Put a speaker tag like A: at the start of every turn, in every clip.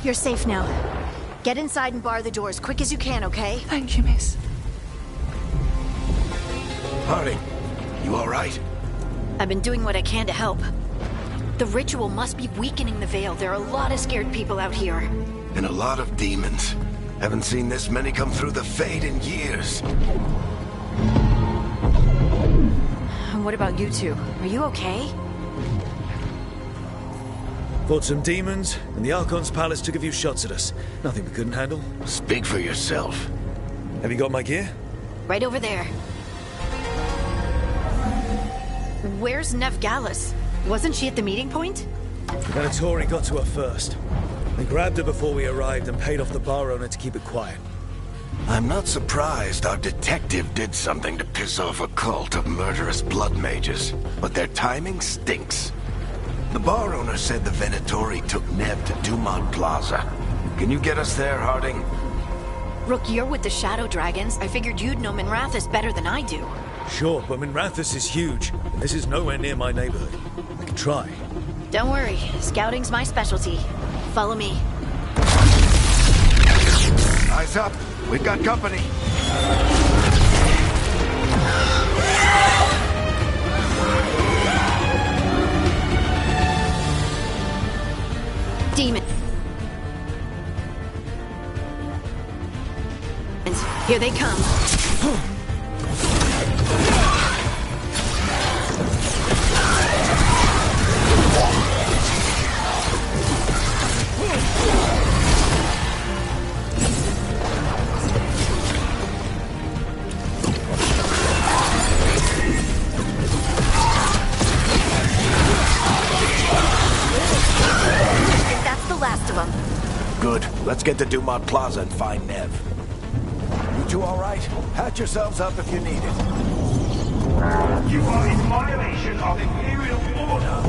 A: You're safe now. Get inside and bar the door as quick as you can, okay?
B: Thank you, miss.
C: Harding, you all right?
A: I've been doing what I can to help. The ritual must be weakening the Veil. There are a lot of scared people out here.
C: And a lot of demons. Haven't seen this many come through the Fade in years.
A: What about you two? Are you okay?
D: Fought some demons, and the Archon's palace took a few shots at us. Nothing we couldn't handle.
C: Speak for yourself.
D: Have you got my gear?
A: Right over there. Where's Nev Gallus? Wasn't she at the meeting point?
D: The Venatori got to her first. They grabbed her before we arrived and paid off the bar owner to keep it quiet.
C: I'm not surprised our detective did something to piss off a cult of murderous blood mages, but their timing stinks. The bar owner said the Venatori took Nev to Dumont Plaza. Can you get us there, Harding?
A: Rook, you're with the Shadow Dragons. I figured you'd know Minrathous better than I do.
D: Sure, but Minrathous is huge, and this is nowhere near my neighborhood. I can try.
A: Don't worry, scouting's my specialty. Follow me.
C: Eyes up, we've got company.
A: Demon. Here they come.
C: Good. Let's get to Dumont Plaza and find Nev. You two all right? Patch yourselves up if you need it.
E: You are in violation of Imperial order.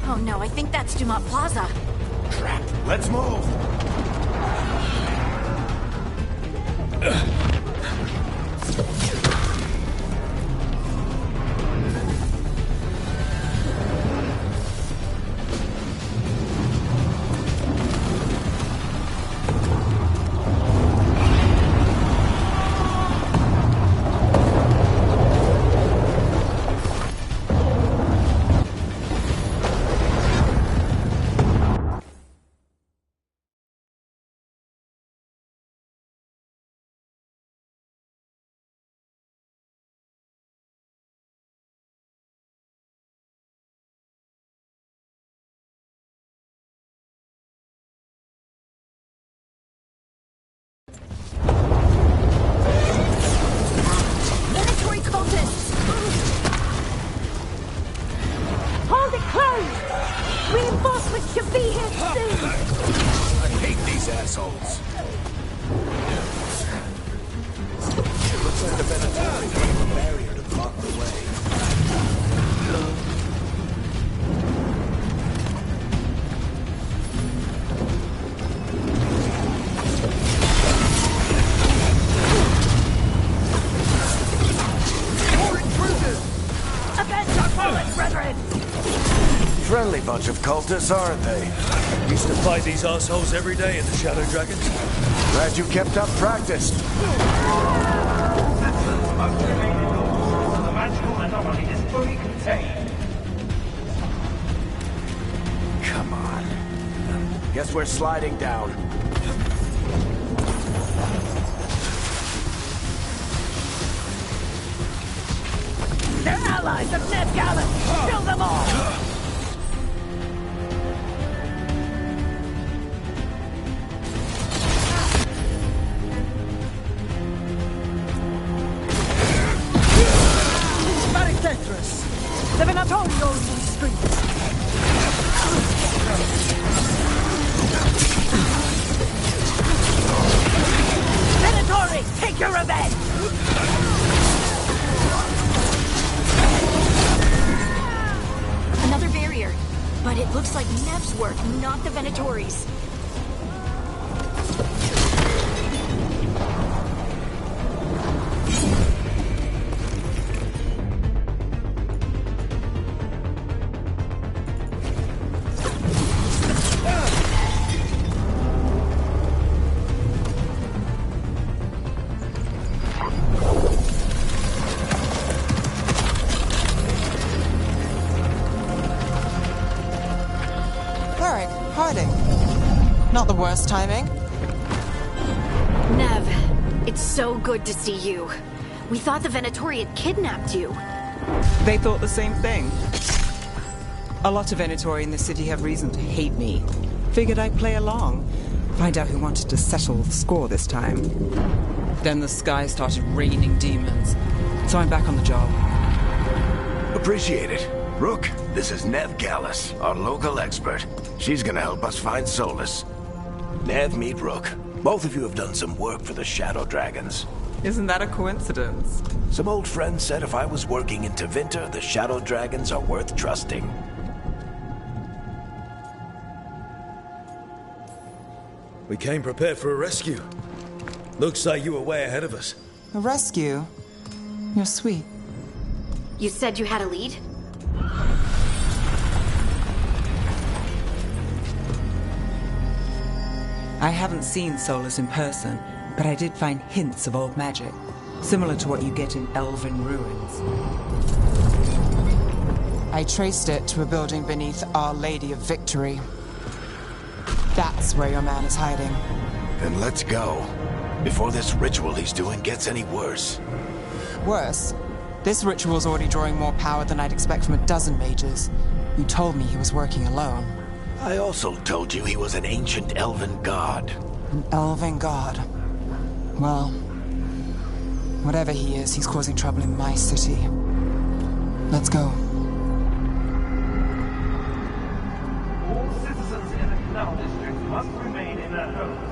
A: Oh no, I think that's Dumont Plaza.
C: Crap. Let's move. Friendly bunch of cultists, aren't they?
D: Used to fight these assholes every day in the Shadow Dragons.
C: Glad you kept up practice.
E: The magical anomaly is fully contained.
C: Come on. Guess we're sliding down.
B: They're allies of Nev Gallus! Kill them all! The Venatori owns these streets. Venatori, take your revenge!
A: Another barrier. But it looks like Nev's work, not the Venatori's.
F: Not the worst timing.
A: Nev, it's so good to see you. We thought the Venatori had kidnapped you.
F: They thought the same thing. A lot of Venatori in the city have reason to hate me. Figured I'd play along. Find out who wanted to settle the score this time. Then the sky started raining demons. So I'm back on the job.
C: Appreciate it. Rook, this is Nev Gallus, our local expert. She's gonna help us find Solus. Nev, meet Rook. Both of you have done some work for the Shadow Dragons.
F: Isn't that a coincidence?
C: Some old friends said if I was working in Tevinter, the Shadow Dragons are worth trusting.
D: We came prepared for a rescue. Looks like you were way ahead of us.
F: A rescue? You're sweet.
A: You said you had a lead?
F: I haven't seen Solus in person, but I did find hints of old magic, similar to what you get in elven ruins. I traced it to a building beneath Our Lady of Victory. That's where your man is hiding.
C: Then let's go. Before this ritual he's doing gets any worse.
F: Worse, this ritual's already drawing more power than I'd expect from a dozen mages. You told me he was working alone.
C: I also told you he was an ancient elven god.
F: An elven god. Well, whatever he is, he's causing trouble in my city. Let's go.
E: All citizens in the Canal District must remain in their homes.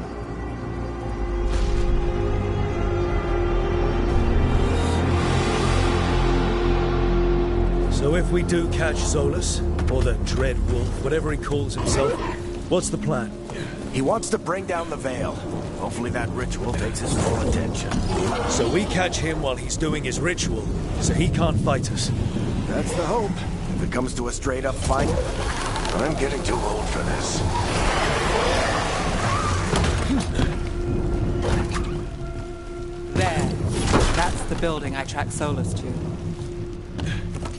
D: So if we do catch Solus, or the Dread Wolf, whatever he calls himself, what's the plan?
C: He wants to bring down the Veil. Hopefully that ritual takes his full attention.
D: So we catch him while he's doing his ritual, so he can't fight us.
C: That's the hope. If it comes to a straight-up fight, I'm getting too old for this.
F: There. That's the building I tracked Solus to.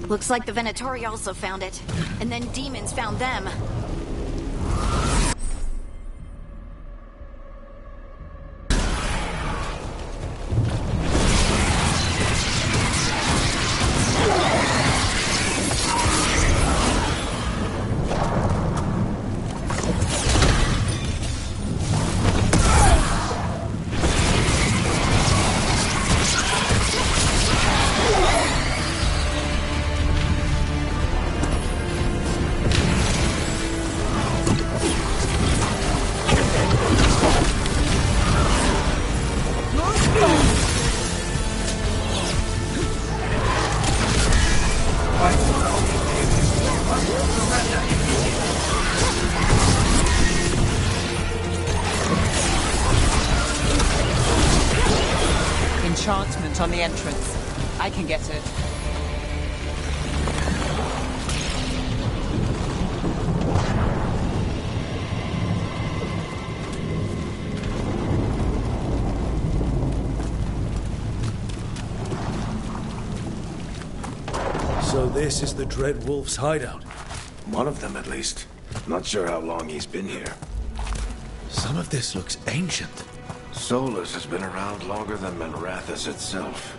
A: Looks like the Venatori also found it. And then demons found them.
F: Enchantment on the entrance. I can get it.
D: So this is the Dread Wolf's hideout.
C: One of them, at least. Not sure how long he's been here.
D: Some of this looks ancient.
C: Solus has been around longer than Manrathus itself.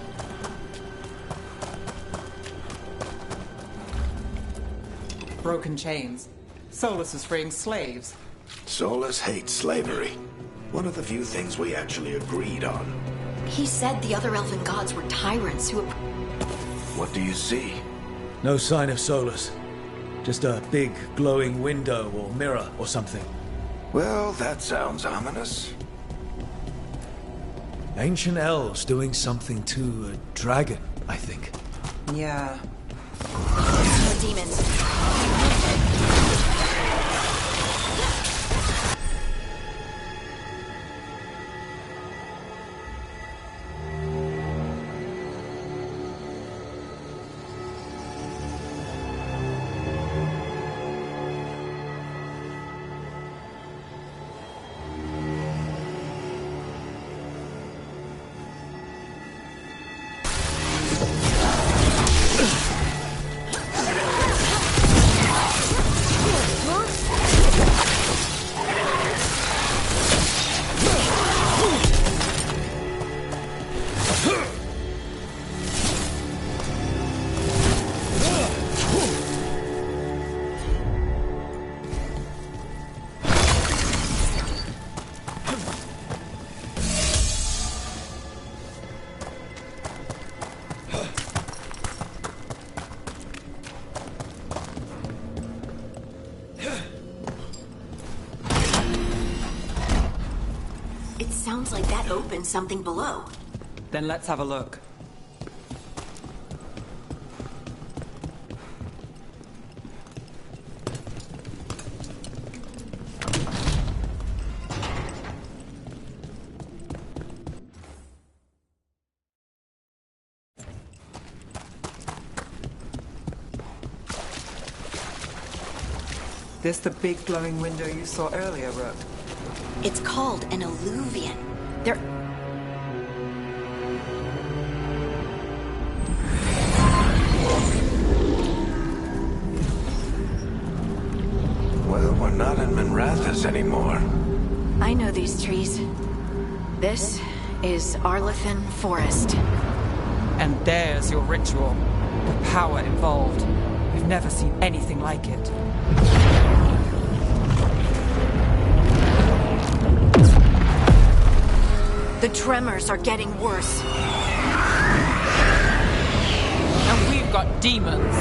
F: Broken chains. Solus is freeing slaves.
C: Solus hates slavery. One of the few things we actually agreed on.
A: He said the other elven gods were tyrants who...
C: What do you see?
D: No sign of Solus. Just a big, glowing window or mirror or something.
C: Well, that sounds ominous.
D: Ancient elves doing something to a dragon, I think.
F: Yeah.
A: More demons. that opens something below.
F: Then let's have a look. This the big glowing window you saw earlier, Rook?
A: It's called an alluvian. There...
C: Well, we're not in Minrathous anymore.
A: I know these trees. This is Arlethan Forest.
F: And there's your ritual. The power involved. We've never seen anything like it.
A: The tremors are getting worse.
F: And we've got demons.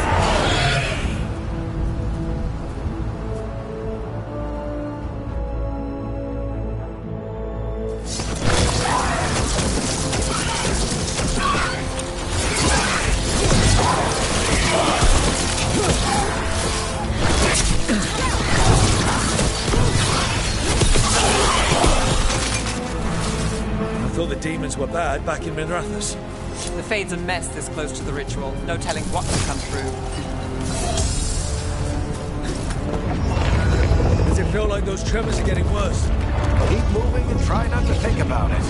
D: Demons were bad back in Minrathous.
F: The Fade's a mess this close to the ritual. No telling what can come through.
D: Does it feel like those tremors are getting worse?
C: Keep moving and try not to think about it.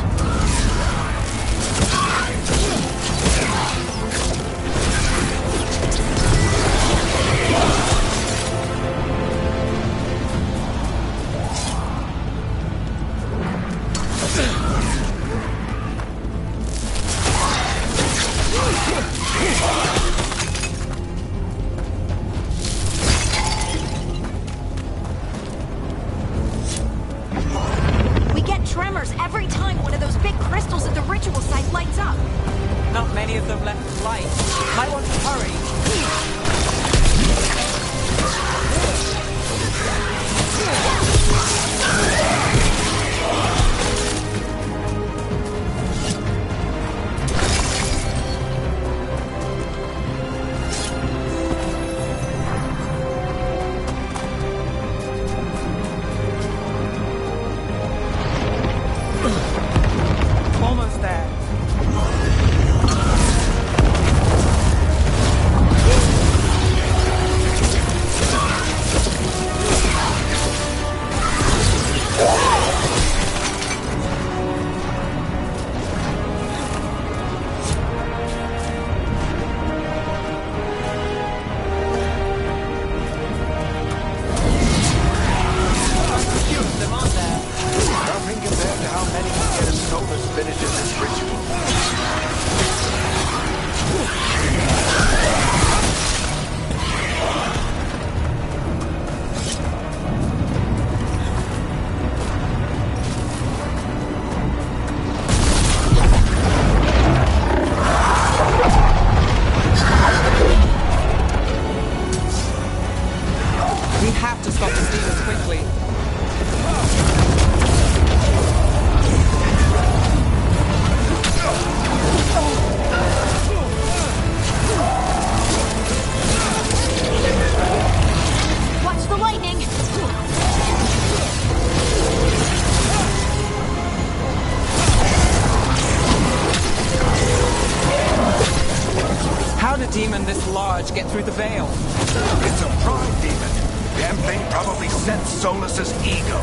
F: Demon this large get through the veil?
C: It's a pride demon. Damn thing probably sensed Solus's ego.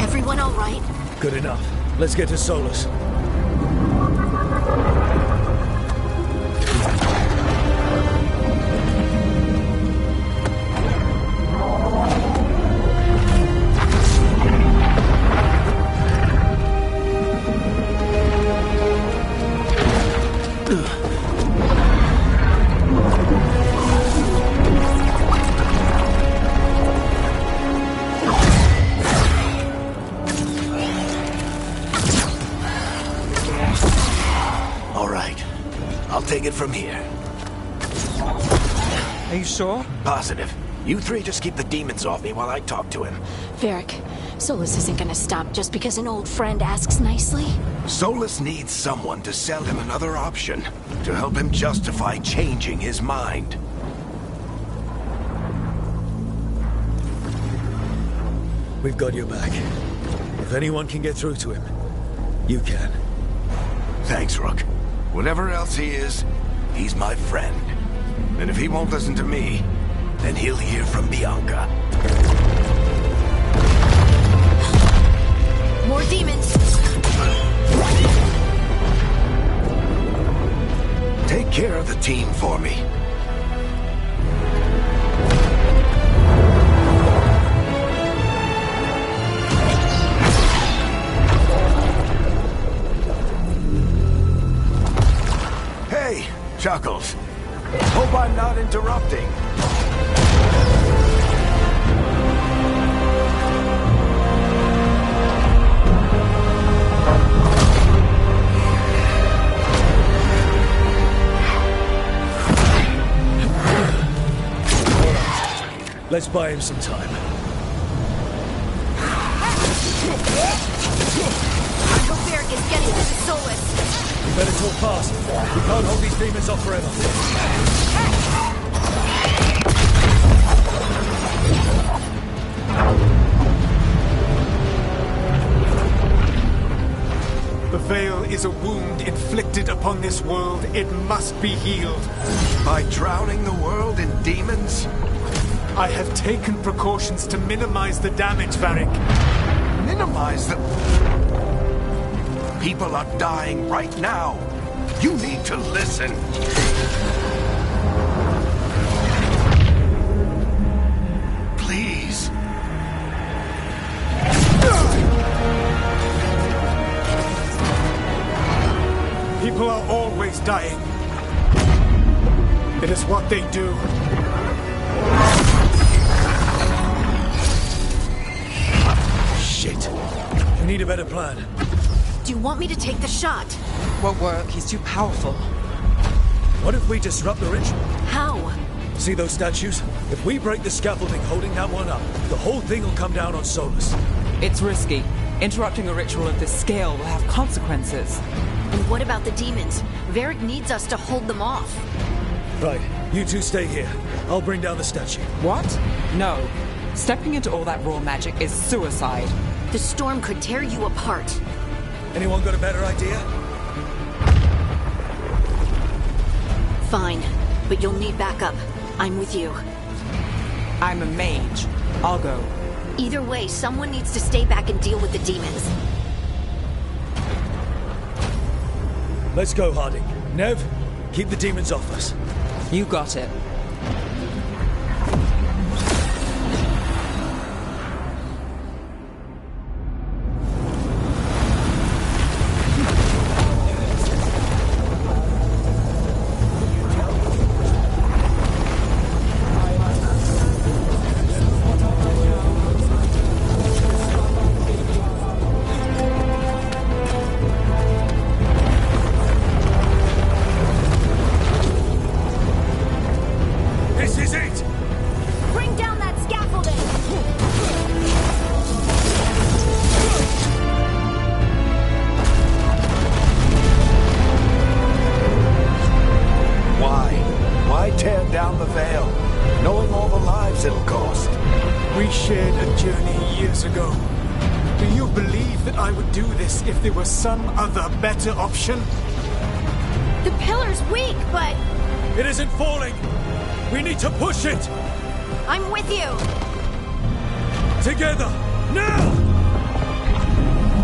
A: Everyone all right?
D: Good enough. Let's get to Solus.
C: I'll take it from here.
F: Are you sure?
C: Positive. You three just keep the demons off me while I talk to him.
A: Varric, Solus isn't gonna stop just because an old friend asks nicely.
C: Solus needs someone to sell him another option, to help him justify changing his mind.
D: We've got your back. If anyone can get through to him, you can.
C: Thanks, Rook. Whatever else he is, he's my friend. And if he won't listen to me, then he'll hear from Bianca.
A: More demons!
C: Take care of the team for me. Hey, Chuckles. Hope I'm not interrupting.
D: Let's buy him some time.
A: I hope Varric is getting to the Solus.
D: We better talk fast. We can't hold these demons off forever.
G: The Veil is a wound inflicted upon this world. It must be healed.
C: By drowning the world in demons?
G: I have taken precautions to minimize the damage, Varric.
C: Minimize the... People are dying right now. You need to listen. Please.
G: People are always dying. It is what they do.
D: Shit. We need a better plan.
A: Do you want me to take the shot?
F: Won't work. He's too powerful.
D: What if we disrupt the ritual?
A: How?
D: See those statues? If we break the scaffolding holding that one up, the whole thing will come down on Solus.
F: It's risky. Interrupting a ritual of this scale will have consequences.
A: And what about the demons? Varric needs us to hold them off.
D: Right, you two stay here. I'll bring down the statue.
F: What? No. Stepping into all that raw magic is suicide.
A: The storm could tear you apart.
D: Anyone got a better idea?
A: Fine, but you'll need backup. I'm with you.
F: I'm a mage. I'll go.
A: Either way, someone needs to stay back and deal with the demons.
D: Let's go, Harding. Nev, keep the demons off us.
F: You got it.
C: Down the Veil, knowing all the lives it'll cost.
G: We shared a journey years ago. Do you believe that I would do this if there was some other better option?
A: The pillar's weak, but...
D: It isn't falling! We need to push it!
A: I'm with you!
D: Together! Now!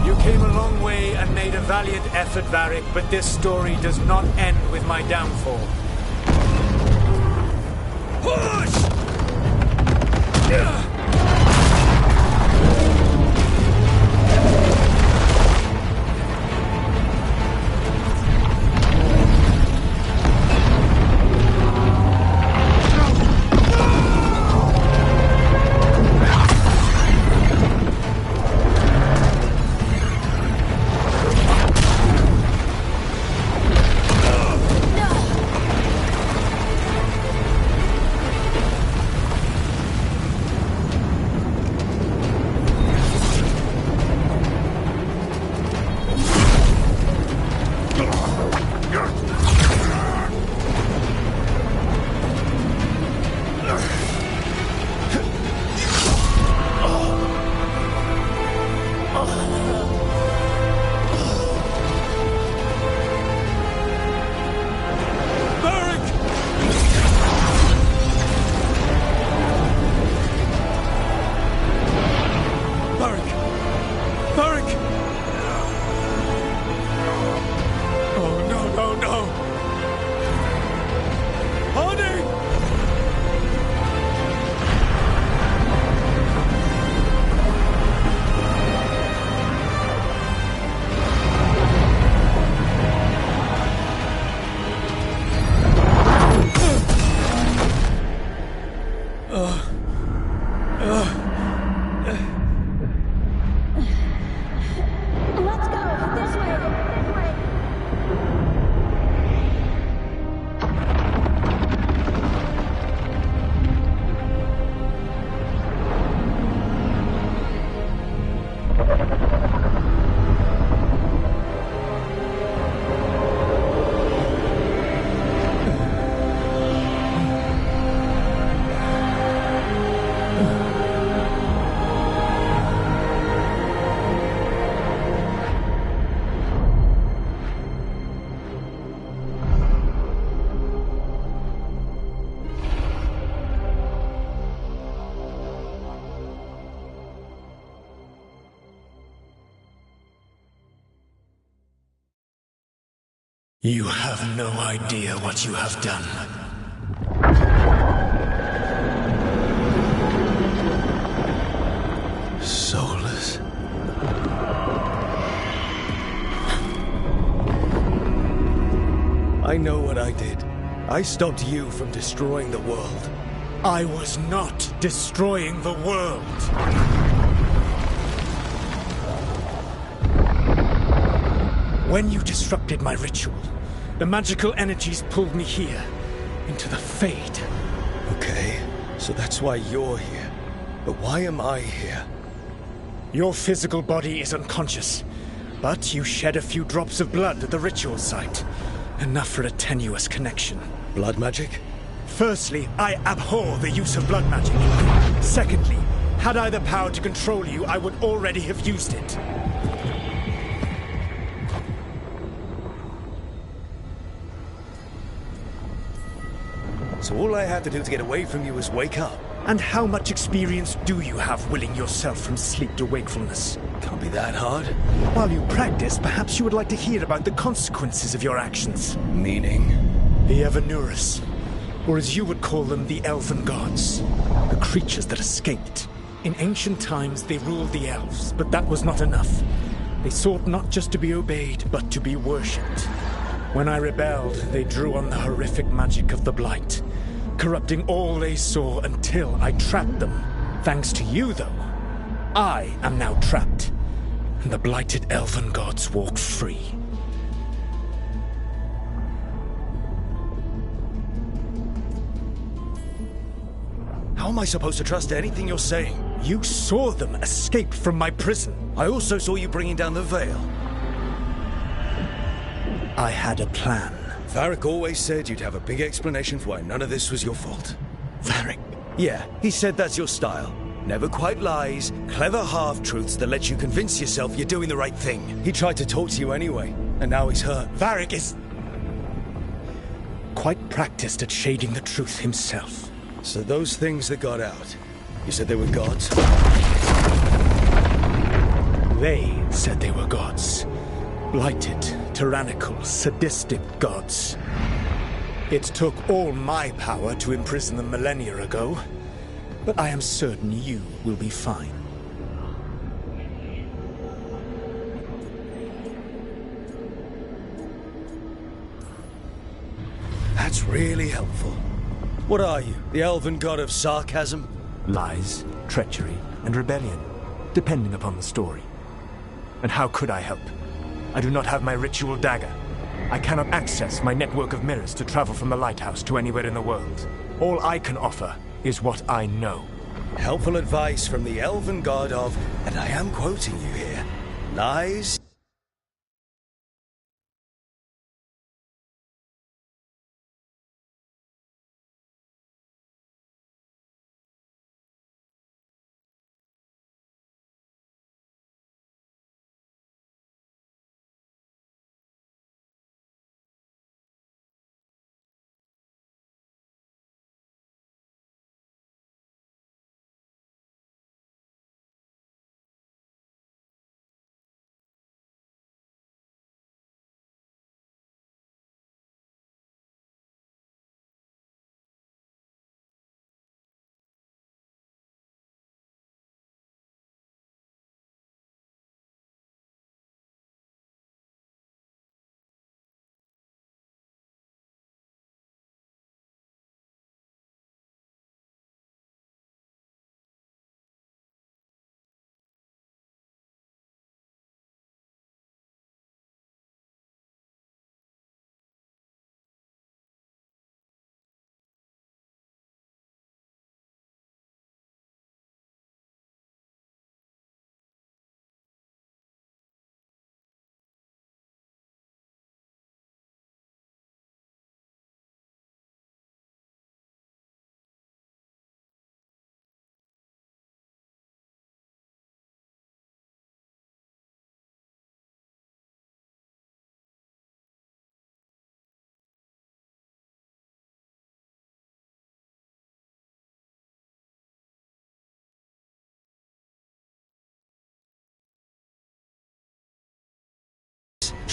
G: You came a long way and made a valiant effort, Varric, but this story does not end with my downfall.
D: Push!
G: You have no idea what you have done.
C: Soulless.
D: I know what I did. I stopped you from destroying the world.
G: I was not destroying the world. When you disrupted my ritual, the magical energies pulled me here, into the Fade.
D: Okay, so that's why you're here. But why am I here?
G: Your physical body is unconscious, but you shed a few drops of blood at the ritual site. Enough for a tenuous connection.
D: Blood magic?
G: Firstly, I abhor the use of blood magic. Secondly, had I the power to control you, I would already have used it.
D: So all I had to do to get away from you was wake up?
G: And how much experience do you have willing yourself from sleep to wakefulness?
D: Can't be that hard.
G: While you practice, perhaps you would like to hear about the consequences of your actions.
D: Meaning?
G: The Evanurus, or as you would call them, the Elven Gods. The creatures that escaped. In ancient times, they ruled the elves, but that was not enough. They sought not just to be obeyed, but to be worshipped. When I rebelled, they drew on the horrific magic of the Blight, corrupting all they saw until I trapped them. Thanks to you, though, I am now trapped, and the blighted Elven Gods walk free.
D: How am I supposed to trust anything you're saying?
G: You saw them escape from my prison.
D: I also saw you bringing down the veil.
G: I had a plan.
D: Varric always said you'd have a big explanation for why none of this was your fault.
G: Varric?
D: Yeah, he said that's your style. Never quite lies, clever half-truths that let you convince yourself you're doing the right thing. He tried to talk to you anyway, and now he's hurt.
G: Varric is quite practiced at shading the truth himself.
D: So those things that got out, you said they were gods?
G: They said they were gods. Blighted, tyrannical, sadistic gods. It took all my power to imprison them millennia ago, but I am certain you will be fine.
D: That's really helpful. What are you, the elven god of sarcasm?
G: Lies, treachery, and rebellion, depending upon the story. And how could I help? I do not have my ritual dagger. I cannot access my network of mirrors to travel from the lighthouse to anywhere in the world. All I can offer is what I know.
D: Helpful advice from the elven god of, and I am quoting you here, lies,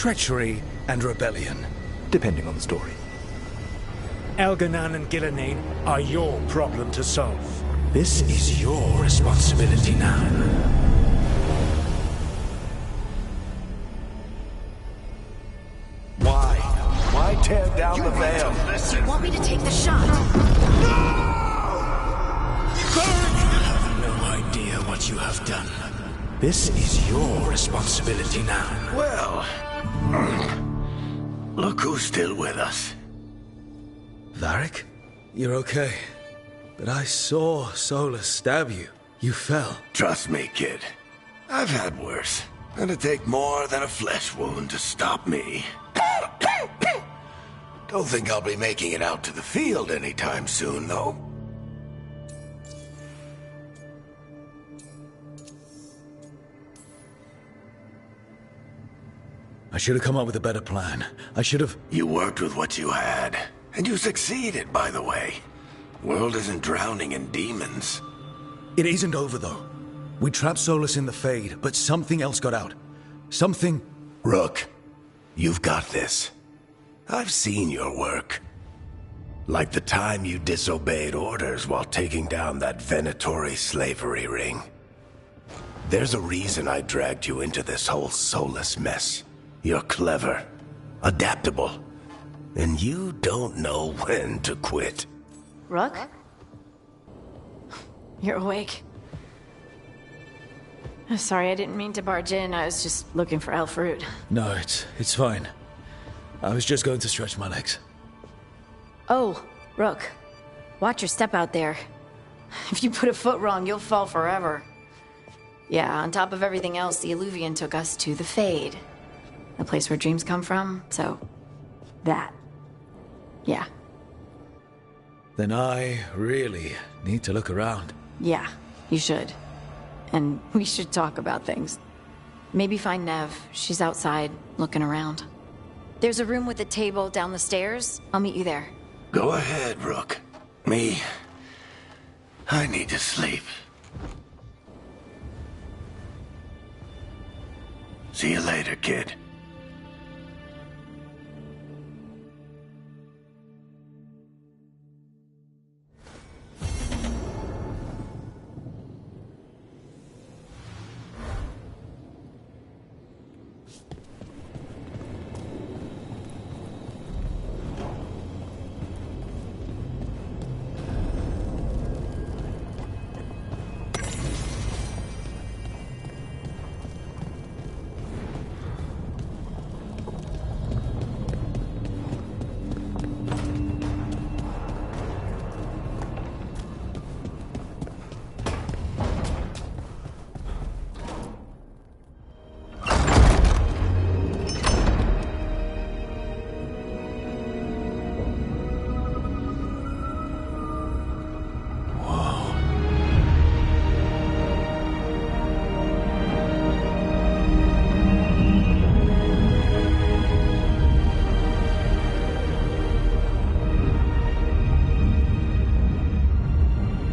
D: treachery, and rebellion.
G: depending on the story. Elganan and Gillenane are your problem to solve. This is your responsibility now.
C: Why tear down the veil?
A: You want me to take the shot?
G: You have no idea what you have done. This is your responsibility now.
C: Well, look who's still with us.
D: Varric? You're okay. But I saw Solus stab you. You fell.
C: Trust me, kid. I've had worse. It'd take more than a flesh wound to stop me. Don't think I'll be making it out to the field anytime soon, though.
D: I should have come up with a better plan. I should have...
C: You worked with what you had. And you succeeded, by the way. World isn't drowning in demons.
D: It isn't over, though. We trapped Solus in the Fade, but something else got out. Something...
C: Rook, you've got this. I've seen your work. Like the time you disobeyed orders while taking down that Venatori slavery ring. There's a reason I dragged you into this whole Solus mess. You're clever, adaptable, and you don't know when to quit.
A: Rook? You're awake. Sorry, I didn't mean to barge in. I was just looking for Elfroot.
D: No, it's fine. I was just going to stretch my legs.
A: Oh, Rook. Watch your step out there. If you put a foot wrong, you'll fall forever. Yeah, on top of everything else, the Illuvian took us to the Fade. The place where dreams come from, so... that. Yeah.
D: Then I really need to look around.
A: Yeah, you should. And we should talk about things. Maybe find Nev. She's outside, looking around. There's a room with a table down the stairs. I'll meet you there.
C: Go ahead, Rook. I need to sleep. See you later, kid.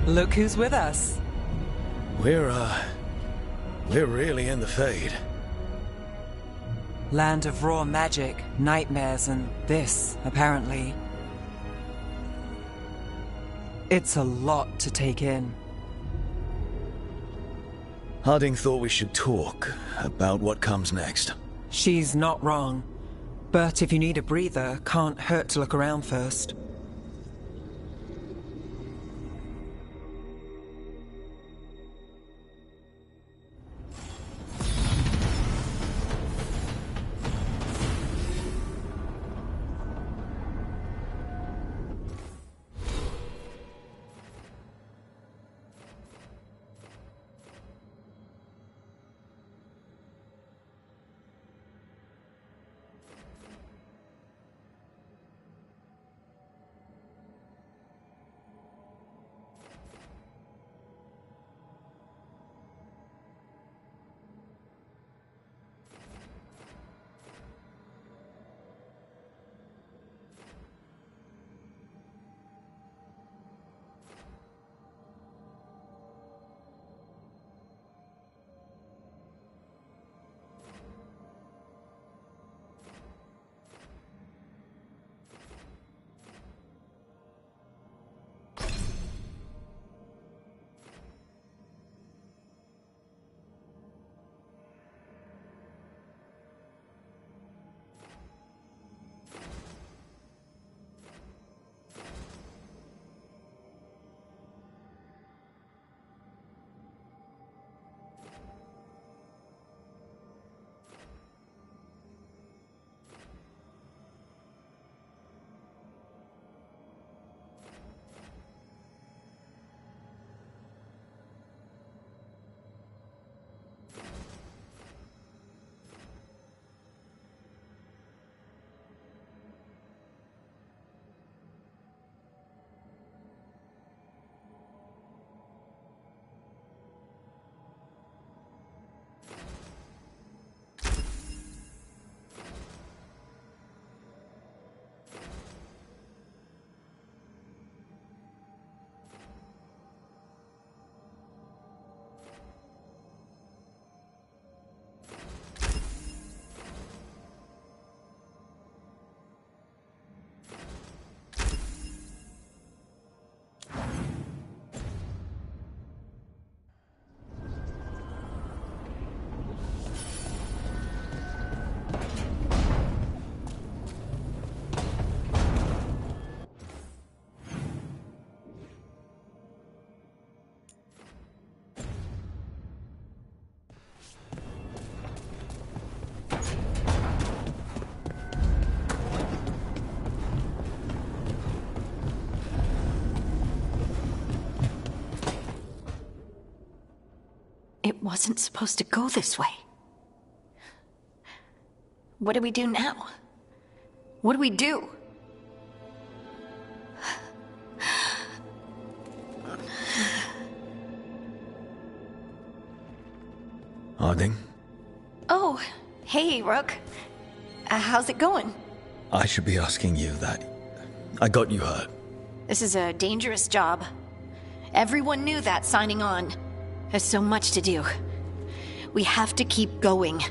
F: Look who's with us.
D: We're really in the Fade.
F: Land of raw magic, nightmares, and this, apparently. It's a lot to take in.
D: Harding thought we should talk about what comes next.
F: She's not wrong. But if you need a breather, can't hurt to look around first.
A: It wasn't supposed to go this way. What do we do now? What do we do?
D: Harding?
A: Oh, hey, Rook. How's it going?
D: I should be asking you that. I got you hurt.
A: This is a dangerous job. Everyone knew that signing on. There's so much to do. We have to keep going.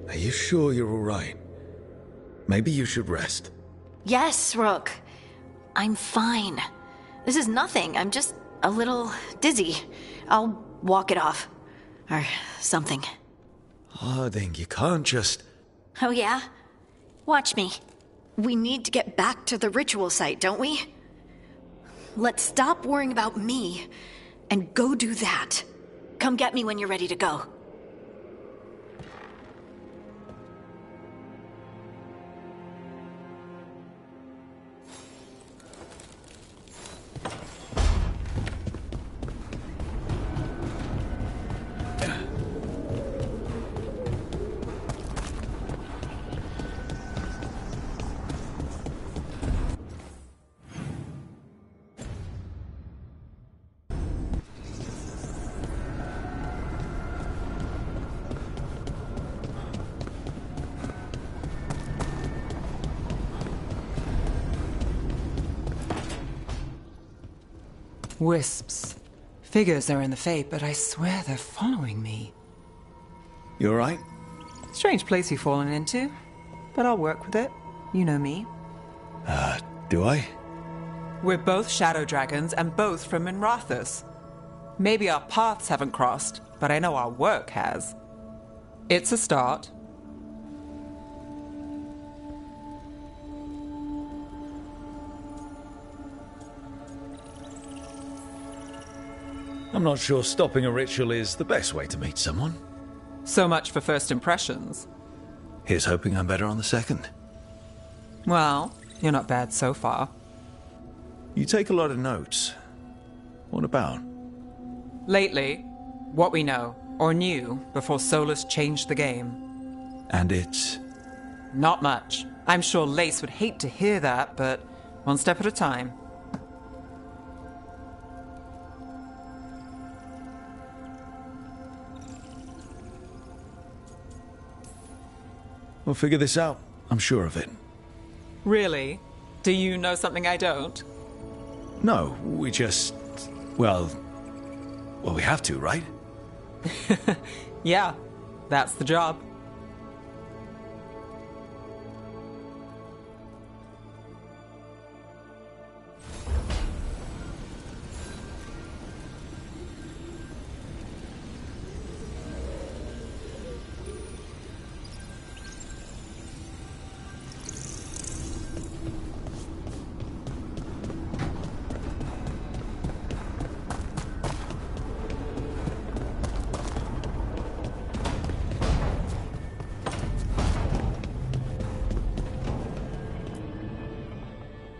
D: Are you sure you're all right? Maybe you should rest.
A: Yes, Rook. I'm fine. This is nothing. I'm just a little dizzy. I'll walk it off. Or something.
D: Harding, you can't just...
A: Oh, yeah? Watch me. We need to get back to the ritual site, don't we? Let's stop worrying about me and go do that. Come get me when you're ready to go.
F: Wisps. Figures are in the fate, but I swear they're following me.
D: You all right?
F: Strange place you've fallen into, but I'll work with it. You know me.
D: Do I?
F: We're both shadow dragons and both from Minrathous. Maybe our paths haven't crossed, but I know our work has. It's a start.
D: I'm not sure stopping a ritual is the best way to meet someone.
F: So much for first impressions.
D: Here's hoping I'm better on the second.
F: Well, you're not bad so far.
D: You take a lot of notes. What about?
F: Lately, what we know, or knew, before Solus changed the game.
D: And it's...
F: Not much. I'm sure Lace would hate to hear that, but one step at a time.
D: We'll figure this out. I'm sure of it.
F: Really? Do you know something I don't?
D: No, we just... Well, we have to, right?
F: Yeah, that's the job.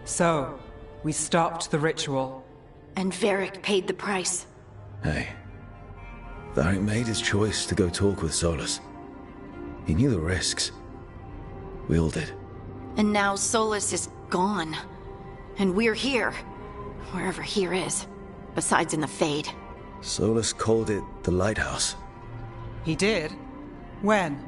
F: So, we stopped the ritual.
A: And Varric paid the price.
D: Hey, Varric made his choice to go talk with Solus. He knew the risks. We all did.
A: And now Solus is gone. And we're here. Wherever here is. Besides in the Fade.
D: Solus called it the Lighthouse.
F: He did? When?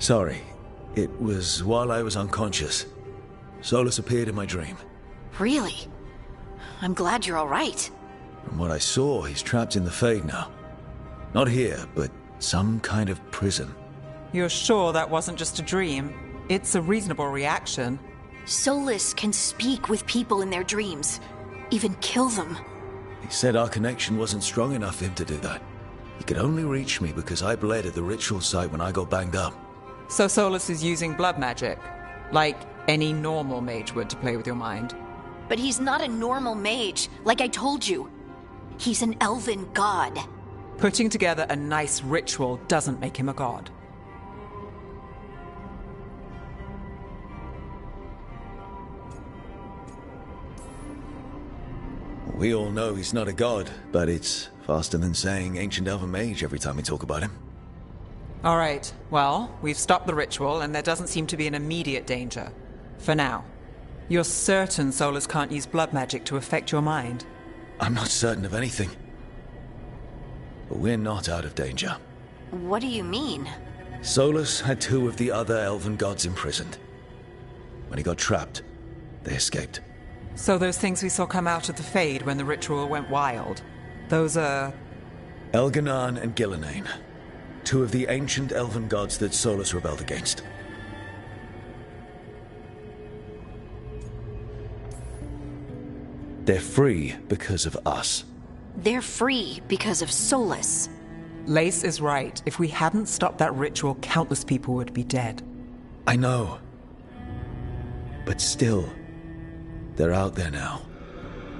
D: Sorry. It was while I was unconscious. Solus appeared in my dream.
A: Really? I'm glad you're all right.
D: From what I saw, he's trapped in the Fade now. Not here, but some kind of prison.
F: You're sure that wasn't just a dream? It's a reasonable reaction.
A: Solus can speak with people in their dreams. Even kill them.
D: He said our connection wasn't strong enough for him to do that. He could only reach me because I bled at the ritual site when I got banged up.
F: So Solus is using blood magic, like any normal mage would to play with your mind.
A: But he's not a normal mage, like I told you. He's an elven god.
F: Putting together a nice ritual doesn't make him a god.
D: We all know he's not a god, but it's faster than saying ancient elven mage every time we talk about him.
F: All right, well, we've stopped the ritual, and there doesn't seem to be an immediate danger. For now. You're certain Solus can't use blood magic to affect your mind?
D: I'm not certain of anything. But we're not out of danger.
A: What do you mean?
D: Solus had 2 of the other elven gods imprisoned. When he got trapped, they escaped.
F: So those things we saw come out of the Fade when the ritual went wild, those are...
D: Elganan and Gillenane. 2 of the ancient elven gods that Solus rebelled against. They're free because of us.
A: They're free because of Solus.
F: Lace is right. If we hadn't stopped that ritual, countless people would be dead.
D: I know. But still, they're out there now.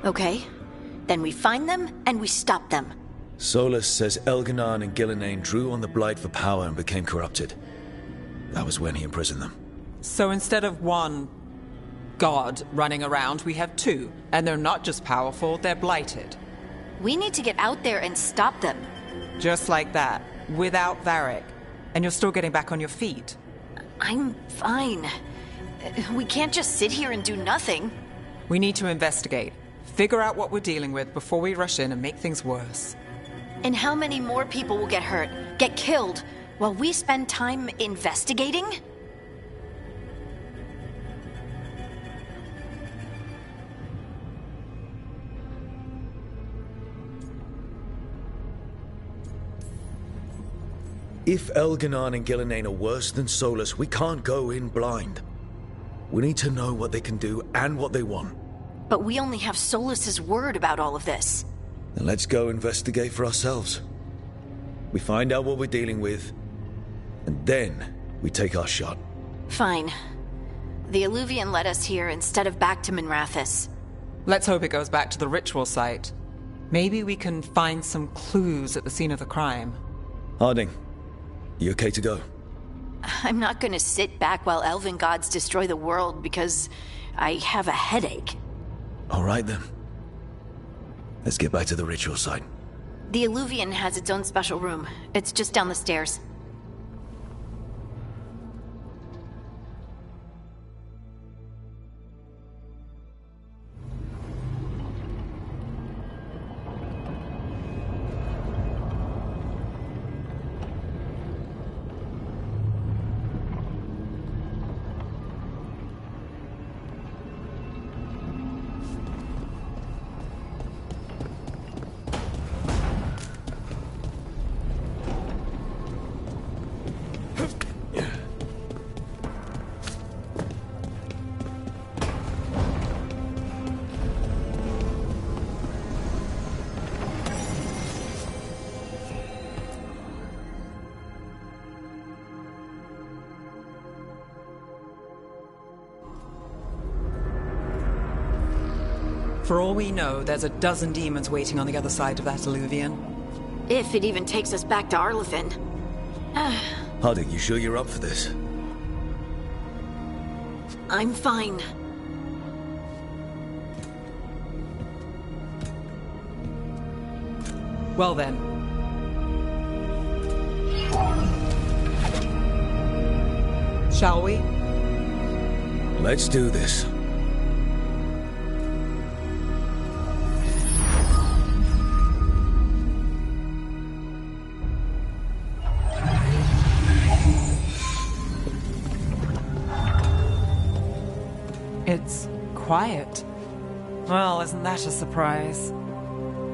A: Okay. Then we find them and we stop them.
D: Solus says Elganan and Gillenane drew on the Blight for power and became corrupted. That was when he imprisoned them.
F: So instead of 1 god running around, we have 2. And they're not just powerful, they're blighted.
A: We need to get out there and stop them.
F: Just like that, without Varric. And you're still getting back on your feet.
A: I'm fine. We can't just sit here and do nothing.
F: We need to investigate. Figure out what we're dealing with before we rush in and make things worse.
A: And how many more people will get hurt, get killed, while we spend time investigating?
D: If Elganan and Gillenane are worse than Solus, we can't go in blind. We need to know what they can do and what they want.
A: But we only have Solus's word about all of this.
D: Then let's go investigate for ourselves. We find out what we're dealing with, and then we take our shot.
A: Fine. The Illuvian led us here instead of back to Minrathous.
F: Let's hope it goes back to the ritual site. Maybe we can find some clues at the scene of the crime.
D: Harding, you okay to go?
A: I'm not gonna sit back while elven gods destroy the world because I have a headache.
D: All right then. Let's get back to the ritual site.
A: The Illuvian has its own special room. It's just down the stairs.
F: For all we know, there's a dozen demons waiting on the other side of that Illuvian.
A: If it even takes us back to Arlefin.
D: Harding, you sure you're up for this?
A: I'm fine.
F: Well then. Shall we?
D: Let's do this.
F: It's quiet. Well, isn't that a surprise?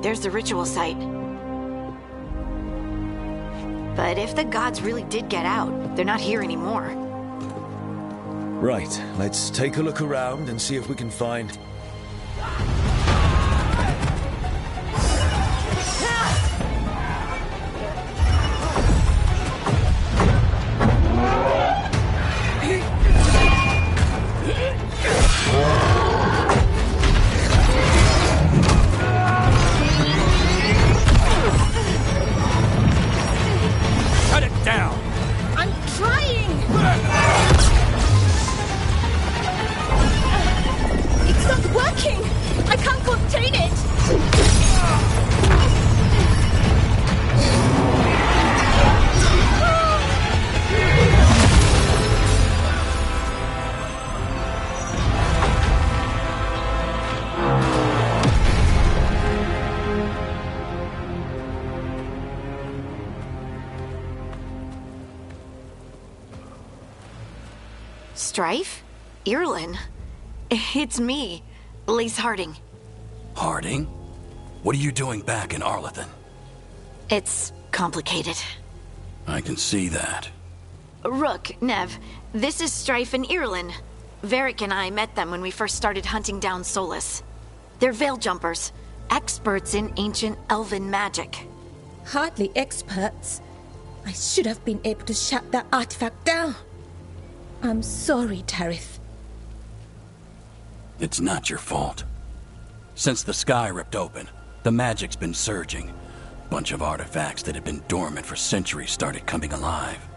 A: There's the ritual site. But if the gods really did get out, they're not here anymore.
D: Right, let's take a look around and see if we can find...
A: Strife? Irulan? It's me, Lise Harding.
H: Harding? What are you doing back in Arlethan?
A: It's complicated.
H: I can see that.
A: Rook, Nev, this is Strife and Irulan. Varric and I met them when we first started hunting down Solus. They're veil jumpers, experts in ancient elven magic.
I: Hardly experts. I should have been able to shut that artifact down. I'm sorry, Tarith.
H: It's not your fault. Since the sky ripped open, the magic's been surging. Bunch of artifacts that had been dormant for centuries started coming alive.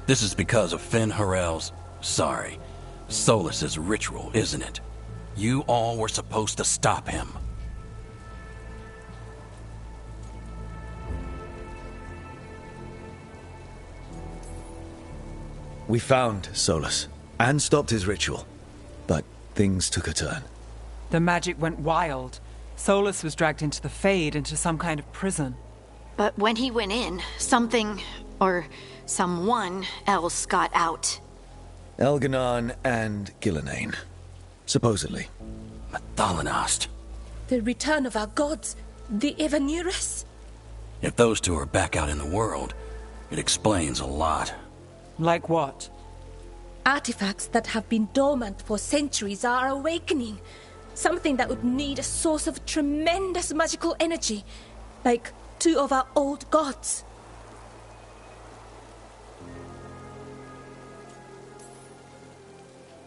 H: This is because of Finn Harel's... Solus's ritual, isn't it? You all were supposed to stop him.
D: We found Solus, and stopped his ritual. But things took a turn.
F: The magic went wild. Solus was dragged into the Fade, into some kind of prison.
A: But when he went in, something, or someone else got out.
D: Elganon and Gillenane. Supposedly.
H: Thalanost.
I: The return of our gods, the Evanurus.
H: If those two are back out in the world, it explains a lot.
F: Like what?
I: Artifacts that have been dormant for centuries are awakening. Something that would need a source of tremendous magical energy, like two of our old gods.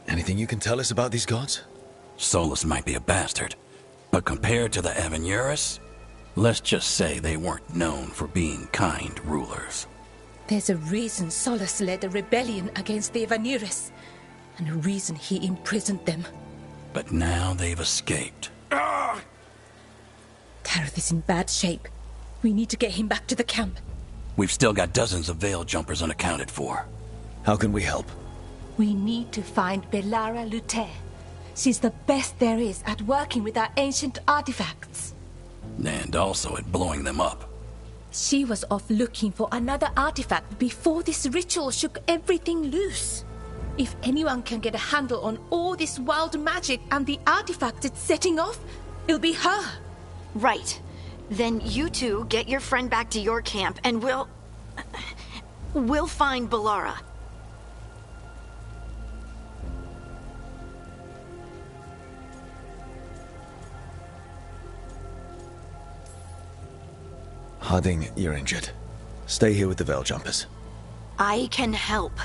D: Anything you can tell us about these gods?
H: Solus might be a bastard, but compared to the Evanurus, let's just say they weren't known for being kind rulers.
I: There's a reason Solus led a rebellion against the Evanurus, and a reason he imprisoned them.
H: But now they've escaped.
I: Tarith is in bad shape. We need to get him back to the camp.
H: We've still got dozens of veil jumpers unaccounted for.
D: How can we help?
I: We need to find Belara Luther. She's the best there is at working with our ancient artifacts.
H: And also at blowing them up.
I: She was off looking for another artifact before this ritual shook everything loose. If anyone can get a handle on all this wild magic and the artifacts it's setting off, it'll be her.
A: Right. Then you two get your friend back to your camp and we'll find Belara.
D: Harding, you're injured. Stay here with the veil jumpers.
A: I can help.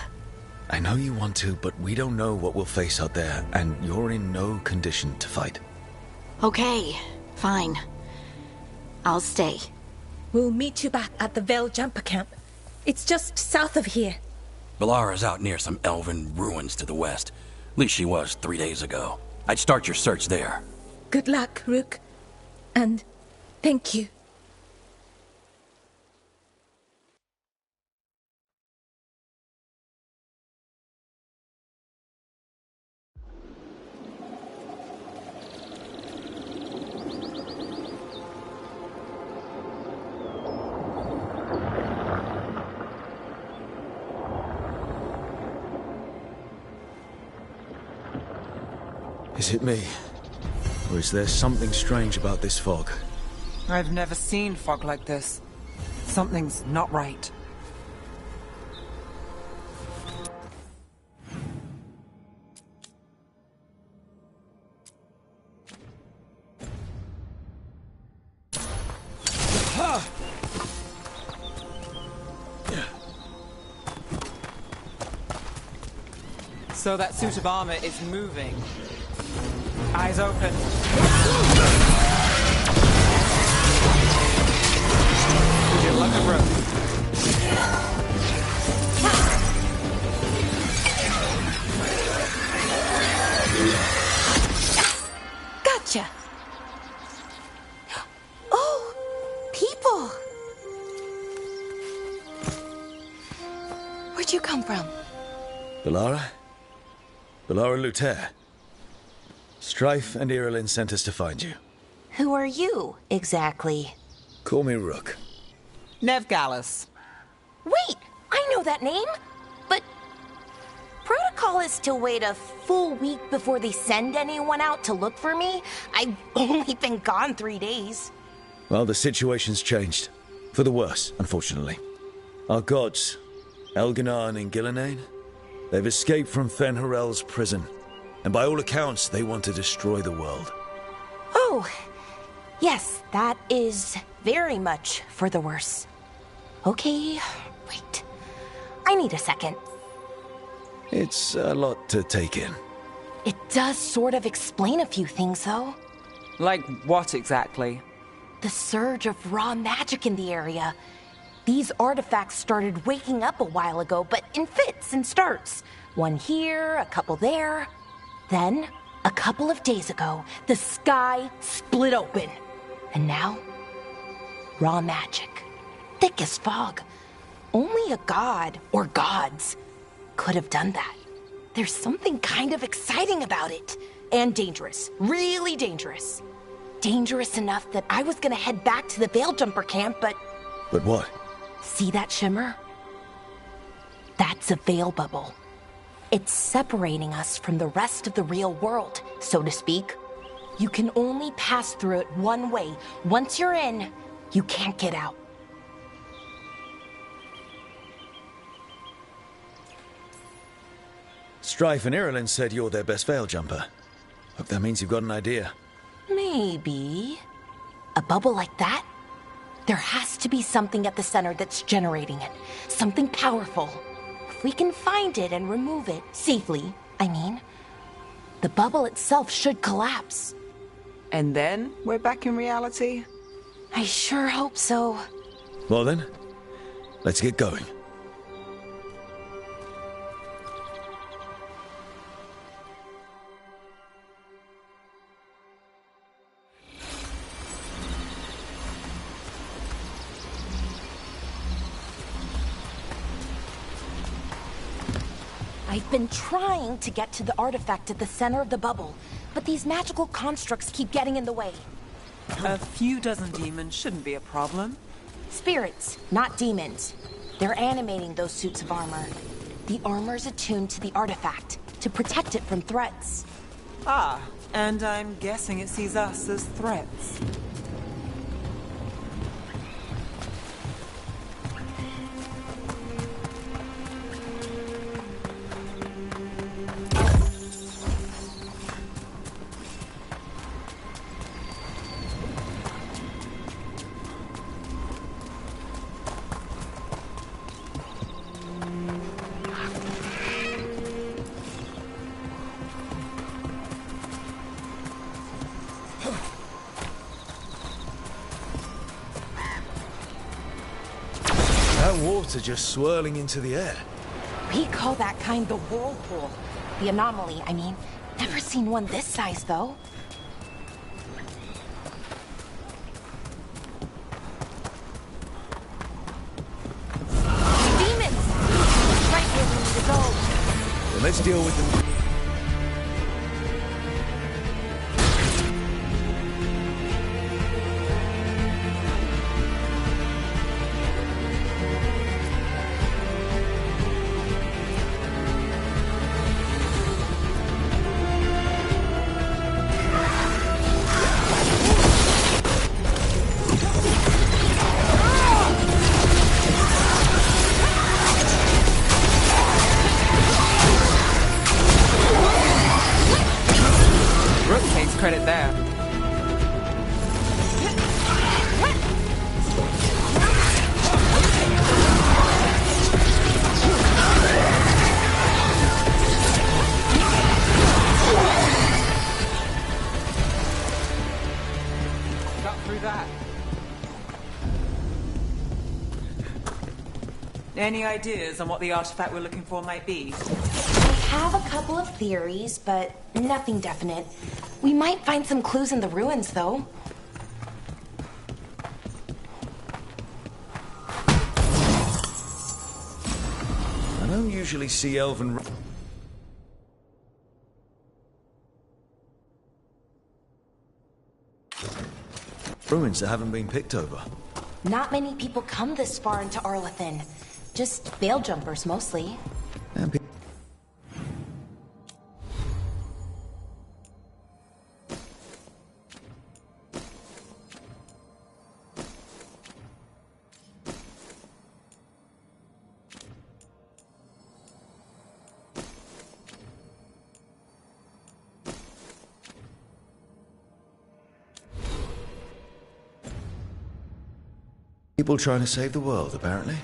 D: I know you want to, but we don't know what we'll face out there, and you're in no condition to fight.
A: Okay, fine. I'll stay.
I: We'll meet you back at the veil jumper camp. It's just south of here.
H: Belara's out near some elven ruins to the west. At least she was 3 days ago. I'd start your search there.
I: Good luck, Rook. And thank you.
D: Is it me? Or is there something strange about this fog?
F: I've never seen fog like this. Something's not right. So that suit of armor is moving. Eyes open. With your luck of rope.
I: Gotcha. Oh, people. Where'd you come from?
D: Belara? Belara Luther. Strife and Irulan sent us to find you.
J: Who are you, exactly?
D: Call me Rook.
F: Nev Gallus.
J: Wait, I know that name! But... Protocol call us to wait a full week before they send anyone out to look for me? I've only been gone 3 days.
D: Well, the situation's changed. For the worse, unfortunately. Our gods, Elganar and Gillenane, they've escaped from Fen'Harel's prison. And by all accounts, they want to destroy the world.
J: Oh, yes, that is very much for the worse. Okay, wait. I need a second.
D: It's a lot to take in.
J: It does sort of explain a few things, though.
F: Like what exactly?
J: The surge of raw magic in the area. These artifacts started waking up a while ago, but in fits and starts. One here, a couple there. Then, a couple of days ago, the sky split open. And now, raw magic. Thick as fog. Only a god, or gods, could have done that. There's something kind of exciting about it. And dangerous. Really dangerous. Dangerous enough that I was gonna head back to the Veil Jumper camp, but...
D: But what?
J: See that shimmer? That's a veil bubble. It's separating us from the rest of the real world, so to speak. You can only pass through it one way. Once you're in, you can't get out.
D: Strife and Irulan said you're their best Veil Jumper. Hope that means you've got an idea.
J: Maybe. A bubble like that? There has to be something at the center that's generating it. Something powerful. If we can find it and remove it, safely, I mean, the bubble itself should collapse.
F: And then we're back in reality?
J: I sure hope so.
D: Well then, let's get going.
J: I've been trying to get to the artifact at the center of the bubble, but these magical constructs keep getting in the way.
F: A few dozen demons shouldn't be a problem.
J: Spirits, not demons. They're animating those suits of armor. The armor's attuned to the artifact, to protect it from threats.
F: Ah, and I'm guessing it sees us as threats.
D: Water just swirling into the air.
J: We call that kind the whirlpool. The anomaly, I mean. Never seen one this size, though. Demons! Right where we need to go.
D: Well, let's deal with them.
F: Credit there. Got through that. Any ideas on what the artifact we're looking for might be?
J: I have a couple of theories, but nothing definite. We might find some clues in the ruins, though.
D: I don't usually see elven... ruins that haven't been picked over.
J: Not many people come this far into Arlathan. Just veil jumpers, mostly.
D: And People trying to save the world, apparently.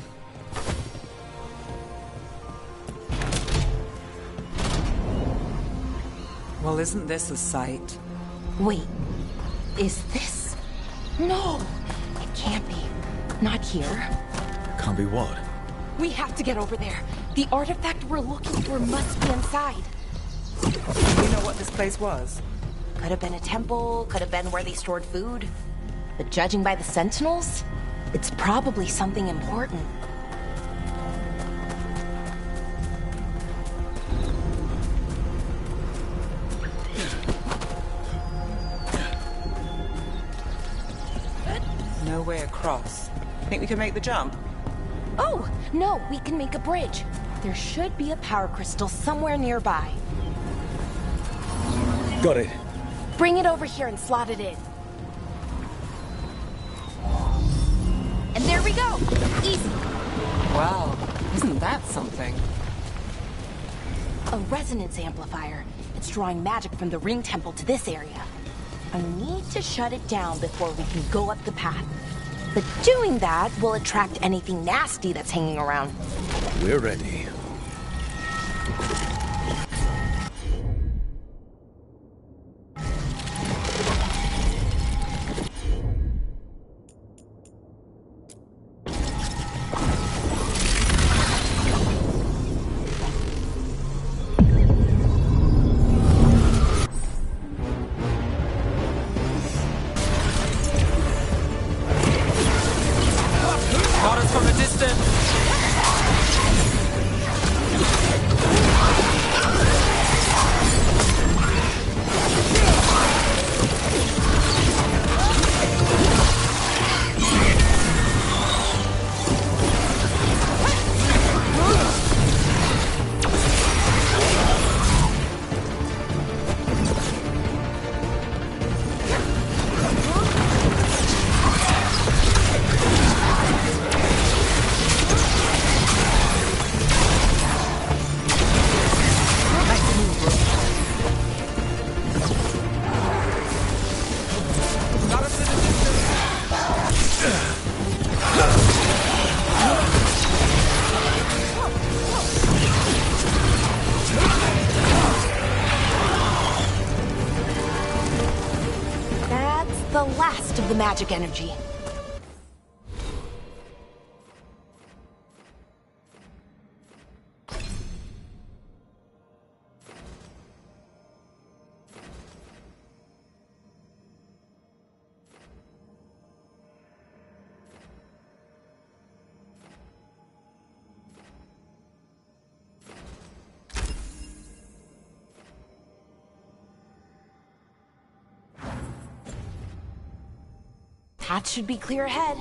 F: Well, isn't this a sight?
J: Wait, is this? No, it can't be. Not here.
D: Can't be what?
J: We have to get over there. The artifact we're looking for must be inside.
F: Do you know what this place was?
J: Could have been a temple, could have been where they stored food. But judging by the sentinels, it's probably something important.
F: No way across. Think we can make the jump?
J: Oh, no, we can make a bridge. There should be a power crystal somewhere nearby.
D: Got it.
J: Bring it over here and slot it in. And there we go! Easy!
F: Wow, isn't that something?
J: A resonance amplifier. It's drawing magic from the ring temple to this area. I need to shut it down before we can go up the path. But doing that will attract anything nasty that's hanging around.
D: We're ready.
F: Got us from a distance! Got us in a distance!
J: That's the last of the magic energy. Path should be clear ahead.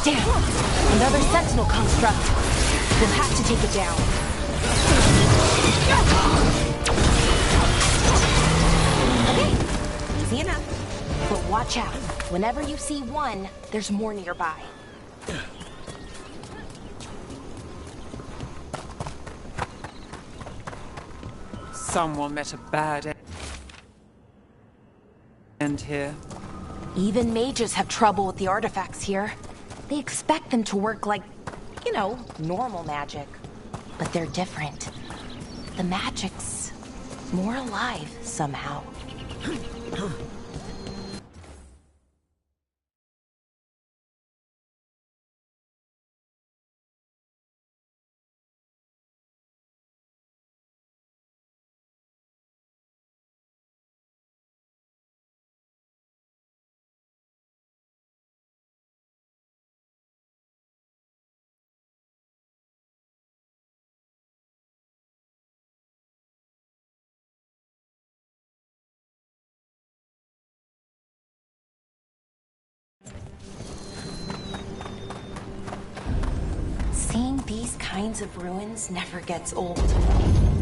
J: Damn! Another sentinel construct. We'll have to take it down. Okay, easy enough. But watch out. Whenever you see one, there's more nearby.
F: Someone met a bad end here.
J: Even mages have trouble with the artifacts here. They expect them to work like, you know, normal magic. But they're different. The magic's more alive somehow. Seeing these kinds of ruins never gets old.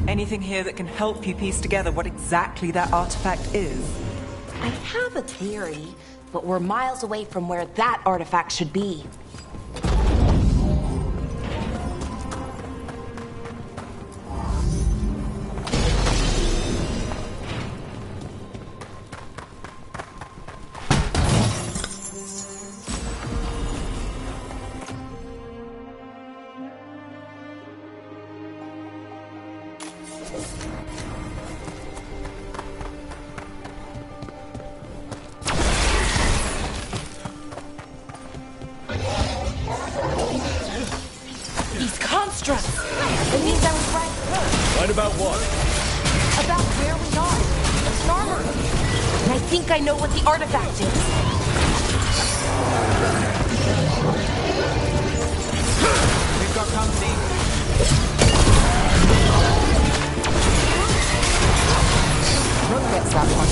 F: Anything here that can help you piece together what exactly that artifact is?
J: I have a theory, but we're miles away from where that artifact should be. These constructs! It means I was right.
D: Right about what?
J: About where we are. It's an armory. And I think I know what the artifact is.
F: We've got company. Rook gets that one.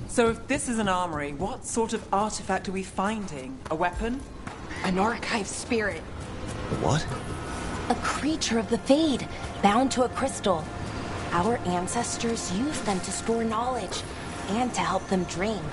F: So if this is an armory, what sort of artifact are we finding? A weapon?
J: An archive spirit.
D: What?
J: A creature of the Fade, bound to a crystal. Our ancestors used them to store knowledge and to help them dream.